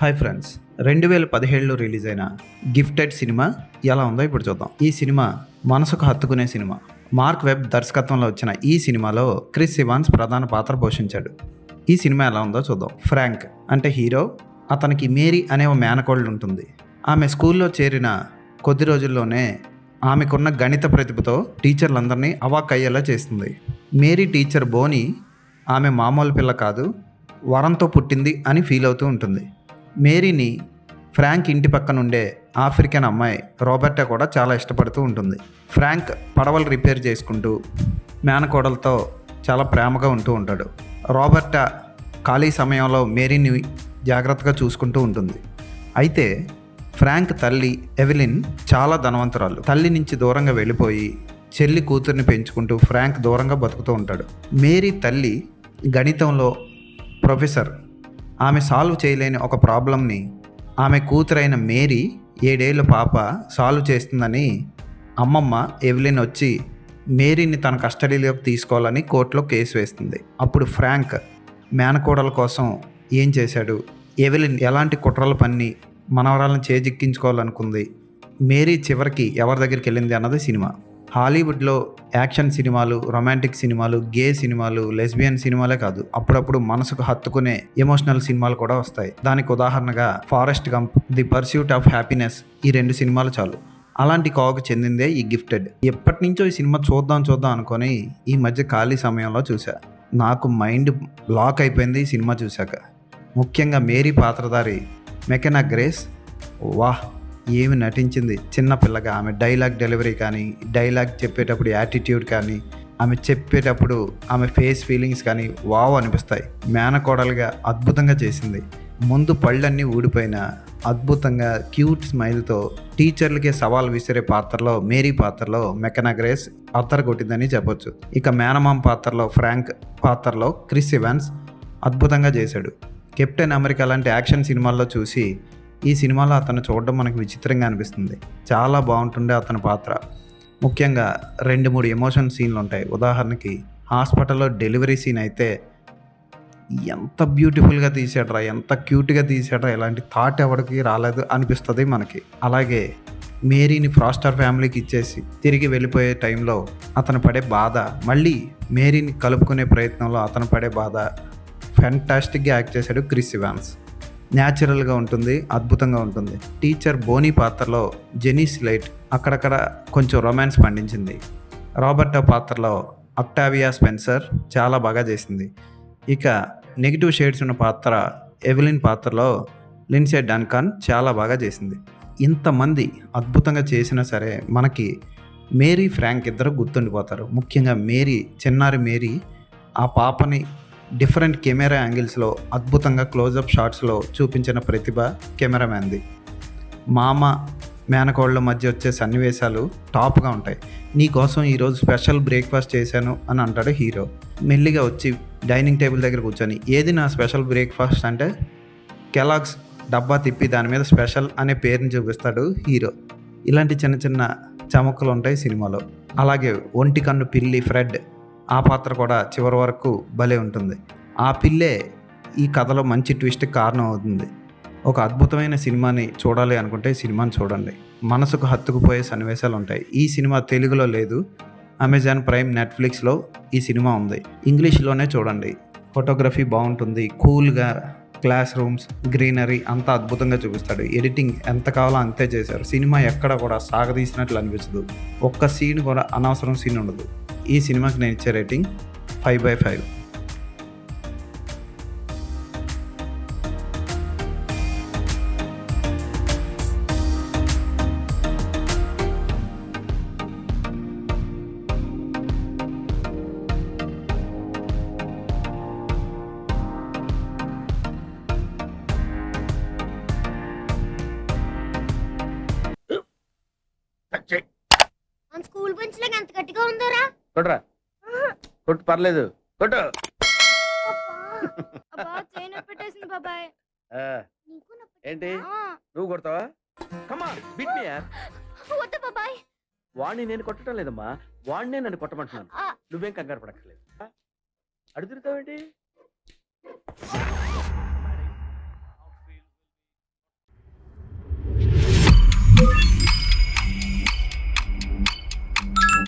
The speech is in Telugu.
హాయ్ ఫ్రెండ్స్, 2017లో రిలీజ్ అయిన గిఫ్టెడ్ సినిమా ఎలా ఉందో ఇప్పుడు చూద్దాం. ఈ సినిమా మనసుకు హత్తుకునే సినిమా. మార్క్ వెబ్ దర్శకత్వంలో వచ్చిన ఈ సినిమాలో క్రిస్ ఇవాన్స్ ప్రధాన పాత్ర పోషించాడు. ఈ సినిమా ఎలా ఉందో చూద్దాం. ఫ్రాంక్ అంటే హీరో. అతనికి మేరీ అనే ఓ మేనకోడలు ఉంటుంది. ఆమె స్కూల్లో చేరిన కొద్ది రోజుల్లోనే ఆమెకున్న గణిత ప్రతిభతో టీచర్లందరినీ అవాక్కయ్యేలా చేస్తుంది. మేరీ టీచర్ బోని ఆమె మామూలు పిల్ల కాదు, వరంతో పుట్టింది అని ఫీల్ అవుతూ ఉంటుంది. మేరీని ఫ్రాంక్ ఇంటి పక్కన ఉండే ఆఫ్రికన్ అమ్మాయి రాబర్టా కూడా చాలా ఇష్టపడుతూ ఉంటుంది. ఫ్రాంక్ పడవలు రిపేర్ చేసుకుంటూ మేనకోడలతో చాలా ప్రేమగా ఉంటూ ఉంటాడు. రాబర్టా ఖాళీ సమయంలో మేరీని జాగ్రత్తగా చూసుకుంటూ ఉంటుంది. అయితే ఫ్రాంక్ తల్లి ఎవెలిన్ చాలా ధనవంతురాలు. తల్లి నుంచి దూరంగా వెళ్ళిపోయి చెల్లి కూతుర్ని పెంచుకుంటూ ఫ్రాంక్ దూరంగా బతుకుతూ ఉంటాడు. మేరీ తల్లి గణితంలో ప్రొఫెసర్. ఆమె సాల్వ్ చేయలేని ఒక ప్రాబ్లంని ఆమె కూతురైన మేరీ 7 ఏళ్ల పాప సాల్వ్ చేస్తుందని అమ్మమ్మ ఎవెలిన్ వచ్చి మేరీని తన కస్టడీలోకి తీసుకోవాలని కోర్టులో కేసు వేస్తుంది. అప్పుడు ఫ్రాంక్ మేనకోడల కోసం ఏం చేశాడు, ఎవెలిన్ ఎలాంటి కుట్రలు పన్ని మనవరాలను చేజిక్కించుకోవాలనుకుంది, మేరీ చివరికి ఎవరి దగ్గరికి వెళ్ళింది అన్నది సినిమా. హాలీవుడ్లో యాక్షన్ సినిమాలు, రొమాంటిక్ సినిమాలు, గే సినిమాలు, లెస్బియన్ సినిమాలే కాదు, అప్పుడప్పుడు మనసుకు హత్తుకునే ఎమోషనల్ సినిమాలు కూడా వస్తాయి. దానికి ఉదాహరణగా forest Gump, the pursuit of happiness, ఈ 2 సినిమాలు చాలు. అలాంటి కోవకు చెందిందే ఈ గిఫ్టెడ్. ఎప్పటి నుంచో ఈ సినిమా చూద్దాం అనుకొని ఈ మధ్య ఖాళీ సమయంలో చూసా. నాకు మైండ్ బ్లాక్ అయిపోయింది ఈ సినిమా చూశాక. ముఖ్యంగా మేరీ పాత్రధారి మెకెనా గ్రేస్, వాహ్ ఏమి నటించింది. చిన్న పిల్లగా ఆమె డైలాగ్ డెలివరీ కానీ, డైలాగ్ చెప్పేటప్పుడు యాటిట్యూడ్ కానీ, ఆమె చెప్పేటప్పుడు ఆమె ఫేస్ ఫీలింగ్స్ కానీ వావ్ అనిపిస్తాయి. మేనకోడలుగా అద్భుతంగా చేసింది. ముందు పళ్ళన్నీ ఊడిపోయిన అద్భుతంగా క్యూట్ స్మైల్తో టీచర్లకే సవాల్ విసిరే పాత్రలో, మేరీ పాత్రలో మెకెనా గ్రేస్ అత్తరగొట్టిందని చెప్పొచ్చు. ఇక మేనమామ పాత్రలో ఫ్రాంక్ పాత్రలో క్రిస్ ఇవాన్స్ అద్భుతంగా చేశాడు. కెప్టెన్ అమెరికా లాంటి యాక్షన్ సినిమాల్లో చూసి ఈ సినిమాలో అతను చూడడం మనకు విచిత్రంగా అనిపిస్తుంది. చాలా బాగుంటుండే అతని పాత్ర. ముఖ్యంగా 2-3 ఎమోషన్ సీన్లు ఉంటాయి. ఉదాహరణకి హాస్పిటల్లో డెలివరీ సీన్ అయితే ఎంత బ్యూటిఫుల్గా తీసాడరా, ఎంత క్యూట్గా తీసాడరా, ఇలాంటి థాట్ ఎవరికి రాలేదు అనిపిస్తుంది మనకి. అలాగే మేరీని ఫ్రాస్టర్ ఫ్యామిలీకి ఇచ్చేసి తిరిగి వెళ్ళిపోయే టైంలో అతను పడే బాధ, మళ్ళీ మేరీని కలుపుకునే ప్రయత్నంలో అతను పడే బాధ ఫ్యాంటాస్టిక్గా యాక్ట్ చేశాడు క్రిస్ ఇవాన్స్. న్యాచురల్గా ఉంటుంది, అద్భుతంగా ఉంటుంది. టీచర్ బోనీ పాత్రలో జెనీ స్లైట్ అక్కడక్కడ కొంచెం రొమాన్స్ పండించింది. రాబర్టా పాత్రలో అక్టావియా స్పెన్సర్ చాలా బాగా చేసింది. ఇక నెగిటివ్ షేడ్స్ ఉన్న పాత్ర ఎవెలిన్ పాత్రలో లిండ్సే డన్కాన్ చాలా బాగా చేసింది. ఇంతమంది అద్భుతంగా చేసినా సరే మనకి మేరీ ఫ్రాంక్ ఇద్దరు గుర్తుండిపోతారు. ముఖ్యంగా మేరీ, చిన్నారి మేరీ ఆ పాపని డిఫరెంట్ కెమెరా యాంగిల్స్లో అద్భుతంగా క్లోజప్ షాట్స్లో చూపించిన ప్రతిభ కెమెరామ్యాన్ది. మామ మేనకోళ్ళ మధ్య వచ్చే సన్నివేశాలు టాప్గా ఉంటాయి. నీకోసం ఈరోజు స్పెషల్ బ్రేక్ఫాస్ట్ చేశాను అని అంటాడు హీరో. మెల్లిగా వచ్చి డైనింగ్ టేబుల్ దగ్గర కూర్చొని ఏది నా స్పెషల్ బ్రేక్ఫాస్ట్ అంటే కెలాగ్స్ డబ్బా తిప్పి దాని మీద స్పెషల్ అనే పేరుని చూపిస్తాడు హీరో. ఇలాంటి చిన్న చిన్న చమక్కులు ఉంటాయి సినిమాలో. అలాగే ఒంటి కన్ను పిల్లి ఫ్రెడ్, ఆ పాత్ర కూడా చివరి వరకు భలే ఉంటుంది. ఆ పిల్లే ఈ కథలో మంచి ట్విస్ట్కి కారణం అవుతుంది. ఒక అద్భుతమైన సినిమాని చూడాలి అనుకుంటే ఈ సినిమాని చూడండి. మనసుకు హత్తుకుపోయే సన్నివేశాలు ఉంటాయి. ఈ సినిమా తెలుగులో లేదు, అమెజాన్ ప్రైమ్, నెట్ఫ్లిక్స్లో ఈ సినిమా ఉంది. ఇంగ్లీష్లోనే చూడండి. ఫోటోగ్రఫీ బాగుంటుంది, కూల్గా క్లాస్ రూమ్స్, గ్రీనరీ అంతా అద్భుతంగా చూపిస్తాడు. ఎడిటింగ్ ఎంత కావాలో అంతే చేశారు. సినిమా ఎక్కడ కూడా సాగదీసినట్లు అనిపించదు. ఒక్క సీన్ కూడా అనవసరం సీన్ ఉండదు. ఈ సినిమాకి నేను ఇచ్చే రేటింగ్ 5/5. మన స్కూల్ బెంచ్ లాగా ఎంత గట్టిగా ఉందోరా. కొట్రా, కొట్టు, పర్లేదు, కొట్టు. అబ్బా చైన్ పెట్టేసింది బాబాయ్. ఆ, ఏంటి నువ్వు కొడతావా? కమా బిట్ మీ యార్. వద్దు బాబాయ్. వాణ్ణి నేను కొట్టడం లేదమ్మా, వాణ్ణే నన్ను కొట్టమంటున్నాను. నువ్వేం కంగారు పడక్కర్లేదు. అడుగుతావేంటి?